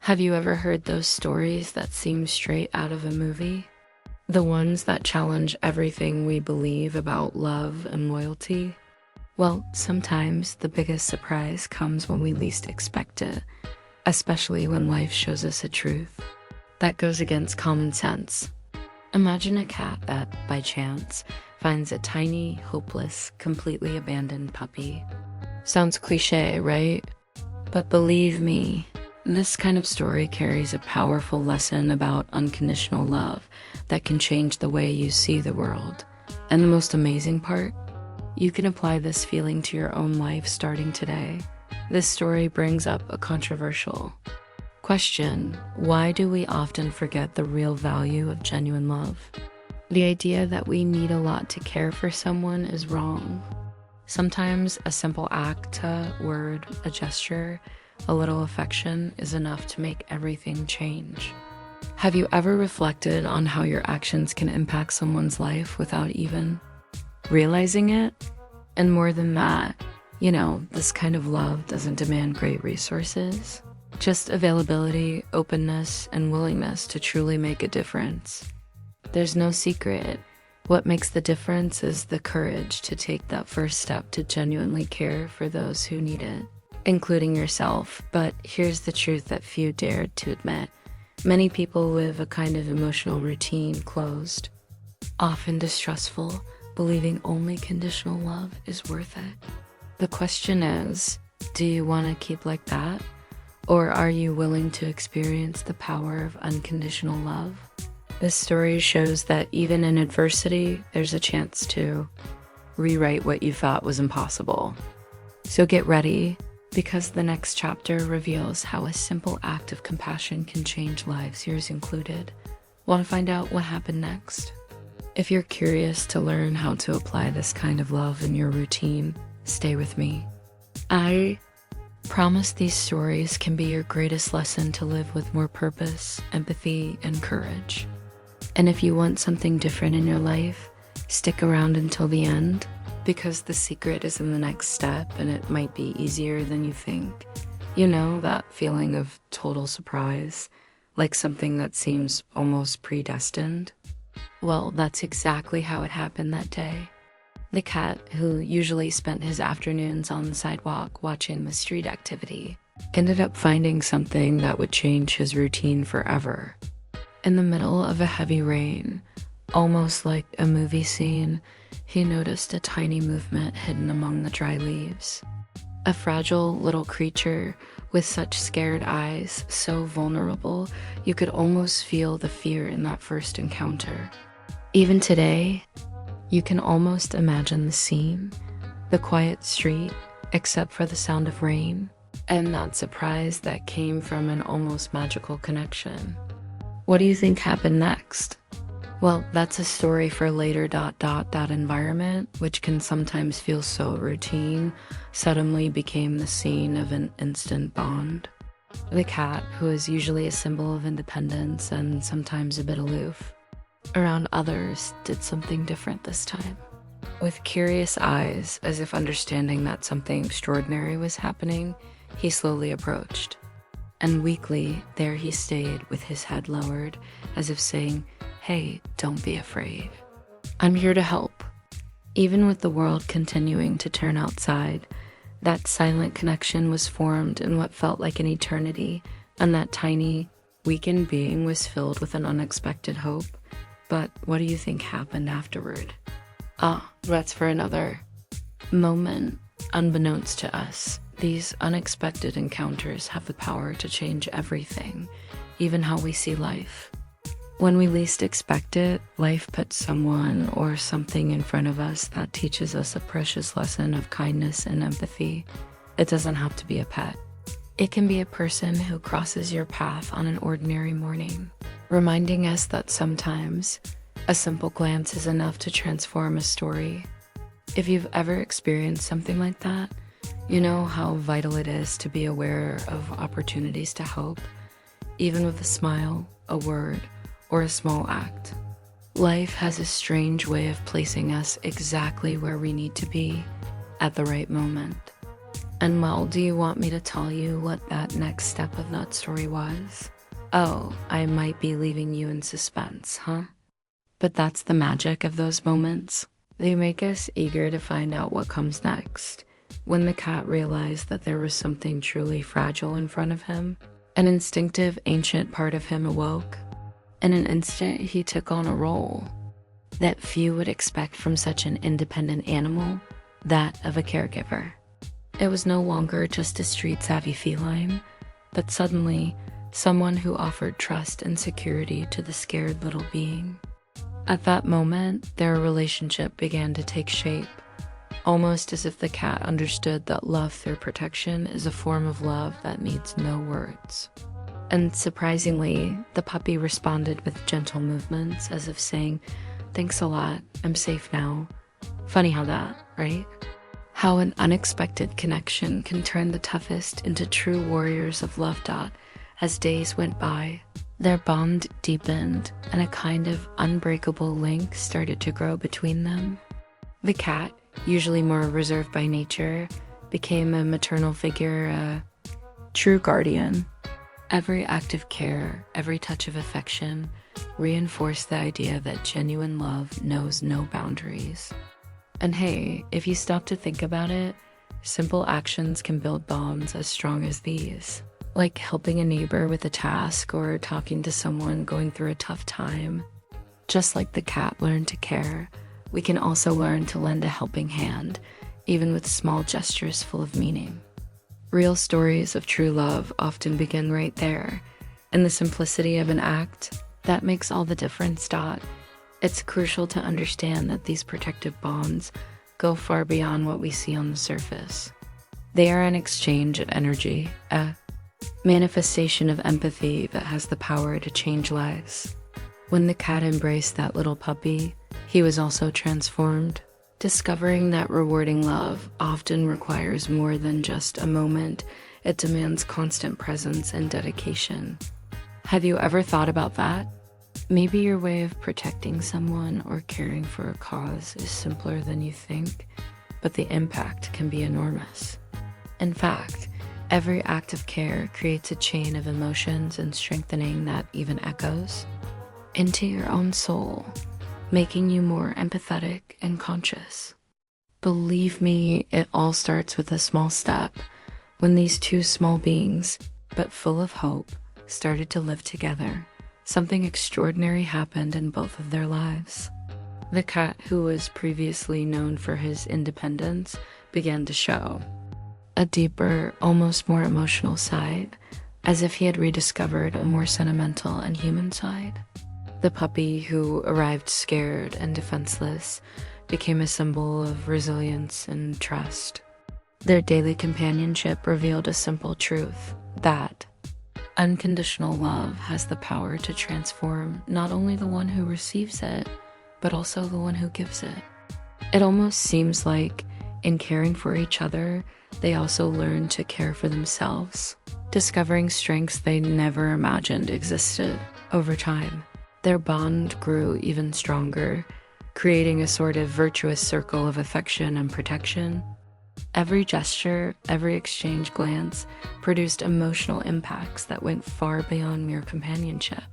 Have you ever heard those stories that seem straight out of a movie? The ones that challenge everything we believe about love and loyalty? Well, sometimes the biggest surprise comes when we least expect it, especially when life shows us a truth that goes against common sense. Imagine a cat that, by chance, finds a tiny, hopeless, completely abandoned puppy. Sounds cliche, right? But believe me, this kind of story carries a powerful lesson about unconditional love that can change the way you see the world. And the most amazing part? You can apply this feeling to your own life starting today. This story brings up a controversial question. Why do we often forget the real value of genuine love? The idea that we need a lot to care for someone is wrong. Sometimes a simple act, a word, a gesture, a little affection is enough to make everything change. Have you ever reflected on how your actions can impact someone's life without even realizing it? And more than that, this kind of love doesn't demand great resources, just availability, openness, and willingness to truly make a difference. There's no secret. What makes the difference is the courage to take that first step to genuinely care for those who need it, including yourself. But here's the truth that few dare to admit. Many people live a kind of emotional routine, closed, often distrustful, believing only conditional love is worth it. The question is, do you want to keep like that? Or are you willing to experience the power of unconditional love? This story shows that even in adversity, there's a chance to rewrite what you thought was impossible. So get ready, because the next chapter reveals how a simple act of compassion can change lives, yours included. Want to find out what happened next? If you're curious to learn how to apply this kind of love in your routine, stay with me. I promise these stories can be your greatest lesson to live with more purpose, empathy, and courage. And if you want something different in your life, stick around until the end, because the secret is in the next step and it might be easier than you think. You know, that feeling of total surprise, like something that seems almost predestined? Well, that's exactly how it happened that day. The cat, who usually spent his afternoons on the sidewalk watching the street activity, ended up finding something that would change his routine forever. In the middle of a heavy rain, almost like a movie scene, he noticed a tiny movement hidden among the dry leaves. A fragile little creature with such scared eyes, so vulnerable, you could almost feel the fear in that first encounter. Even today, you can almost imagine the scene, the quiet street, except for the sound of rain, and that surprise that came from an almost magical connection. What do you think happened next? Well, that's a story for later. That environment, which can sometimes feel so routine, suddenly became the scene of an instant bond. The cat, who is usually a symbol of independence and sometimes a bit aloof around others, did something different this time. With curious eyes, as if understanding that something extraordinary was happening, he slowly approached. And weakly, there he stayed with his head lowered, as if saying, "Hey, don't be afraid. I'm here to help." Even with the world continuing to turn outside, that silent connection was formed in what felt like an eternity, and that tiny, weakened being was filled with an unexpected hope. But what do you think happened afterward? That's for another moment. Unbeknownst to us, these unexpected encounters have the power to change everything, even how we see life. When we least expect it, life puts someone or something in front of us that teaches us a precious lesson of kindness and empathy. It doesn't have to be a pet. It can be a person who crosses your path on an ordinary morning, reminding us that sometimes a simple glance is enough to transform a story. If you've ever experienced something like that, you know how vital it is to be aware of opportunities to help, even with a smile, a word, or a small act. Life has a strange way of placing us exactly where we need to be at the right moment. And well, do you want me to tell you what that next step of that story was? Oh, I might be leaving you in suspense, huh? But that's the magic of those moments. They make us eager to find out what comes next. When the cat realized that there was something truly fragile in front of him, an instinctive, ancient part of him awoke. In an instant, he took on a role that few would expect from such an independent animal, that of a caregiver. It was no longer just a street-savvy feline, but suddenly someone who offered trust and security to the scared little being. At that moment, their relationship began to take shape, almost as if the cat understood that love through protection is a form of love that needs no words. And surprisingly, the puppy responded with gentle movements, as if saying, "Thanks a lot, I'm safe now." Funny how that, right? How an unexpected connection can turn the toughest into true warriors of love. As days went by, their bond deepened, and a kind of unbreakable link started to grow between them. The cat, usually more reserved by nature, became a maternal figure, a true guardian. Every act of care, every touch of affection, reinforced the idea that genuine love knows no boundaries. And hey, if you stop to think about it, simple actions can build bonds as strong as these. Like helping a neighbor with a task or talking to someone going through a tough time. Just like the cat learned to care, we can also learn to lend a helping hand, even with small gestures full of meaning. Real stories of true love often begin right there, in the simplicity of an act that makes all the difference. It's crucial to understand that these protective bonds go far beyond what we see on the surface. They are an exchange of energy, a manifestation of empathy that has the power to change lives. When the cat embraced that little puppy, he was also transformed, discovering that rewarding love often requires more than just a moment. It demands constant presence and dedication. Have you ever thought about that? Maybe your way of protecting someone or caring for a cause is simpler than you think, but the impact can be enormous. In fact, every act of care creates a chain of emotions and strengthening that even echoes into your own soul, making you more empathetic and conscious. Believe me, it all starts with a small step, when these two small beings, but full of hope, started to live together. Something extraordinary happened in both of their lives. The cat, who was previously known for his independence, began to show a deeper, almost more emotional side, as if he had rediscovered a more sentimental and human side. The puppy, who arrived scared and defenseless, became a symbol of resilience and trust. Their daily companionship revealed a simple truth, that unconditional love has the power to transform not only the one who receives it, but also the one who gives it. It almost seems like, in caring for each other, they also learn to care for themselves, discovering strengths they never imagined existed. Over time, their bond grew even stronger, creating a sort of virtuous circle of affection and protection. Every gesture, every exchange glance produced emotional impacts that went far beyond mere companionship.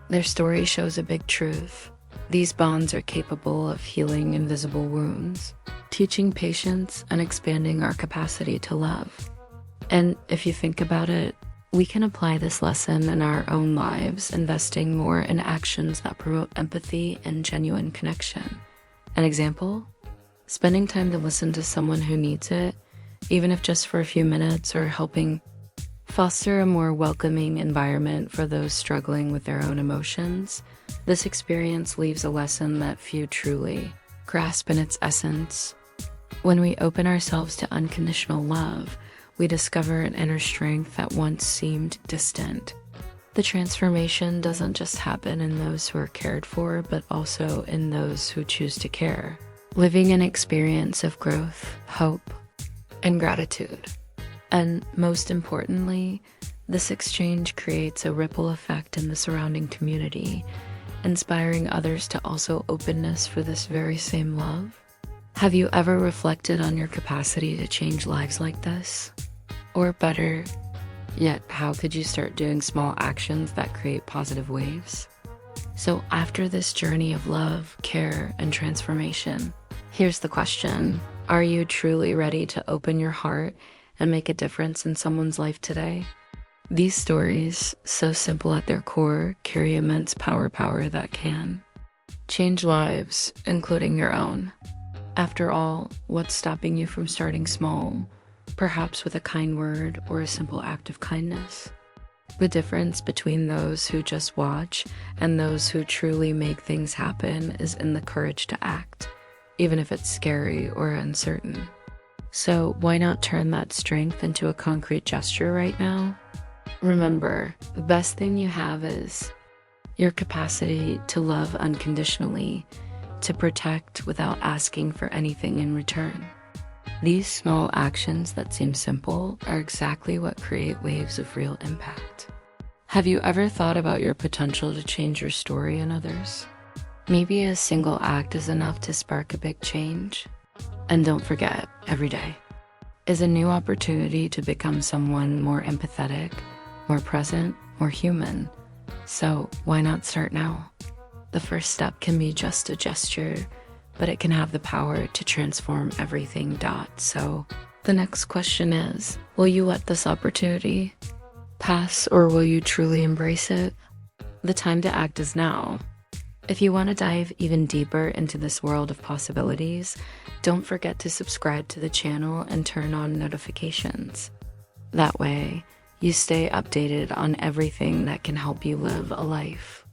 Their story shows a big truth. These bonds are capable of healing invisible wounds, teaching patience and expanding our capacity to love. And if you think about it, we can apply this lesson in our own lives, investing more in actions that promote empathy and genuine connection. An example? Spending time to listen to someone who needs it, even if just for a few minutes, or helping foster a more welcoming environment for those struggling with their own emotions. This experience leaves a lesson that few truly grasp in its essence. When we open ourselves to unconditional love, we discover an inner strength that once seemed distant. The transformation doesn't just happen in those who are cared for, but also in those who choose to care, living an experience of growth, hope, and gratitude. And most importantly, this exchange creates a ripple effect in the surrounding community, inspiring others to also openness for this very same love. Have you ever reflected on your capacity to change lives like this? Or better yet, how could you start doing small actions that create positive waves? So after this journey of love, care, and transformation, here's the question. Are you truly ready to open your heart and make a difference in someone's life today? These stories, so simple at their core, carry immense power that can change lives, including your own. After all, what's stopping you from starting small, perhaps with a kind word or a simple act of kindness? The difference between those who just watch and those who truly make things happen is in the courage to act, even if it's scary or uncertain. So why not turn that strength into a concrete gesture right now? Remember, the best thing you have is your capacity to love unconditionally, to protect without asking for anything in return. These small actions that seem simple are exactly what create waves of real impact. Have you ever thought about your potential to change your story and others? Maybe a single act is enough to spark a big change. And don't forget, every day is a new opportunity to become someone more empathetic, more present, more human. So why not start now? The first step can be just a gesture, but it can have the power to transform everything. So the next question is, will you let this opportunity pass, or will you truly embrace it? The time to act is now. If you want to dive even deeper into this world of possibilities, don't forget to subscribe to the channel and turn on notifications. That way, you stay updated on everything that can help you live a life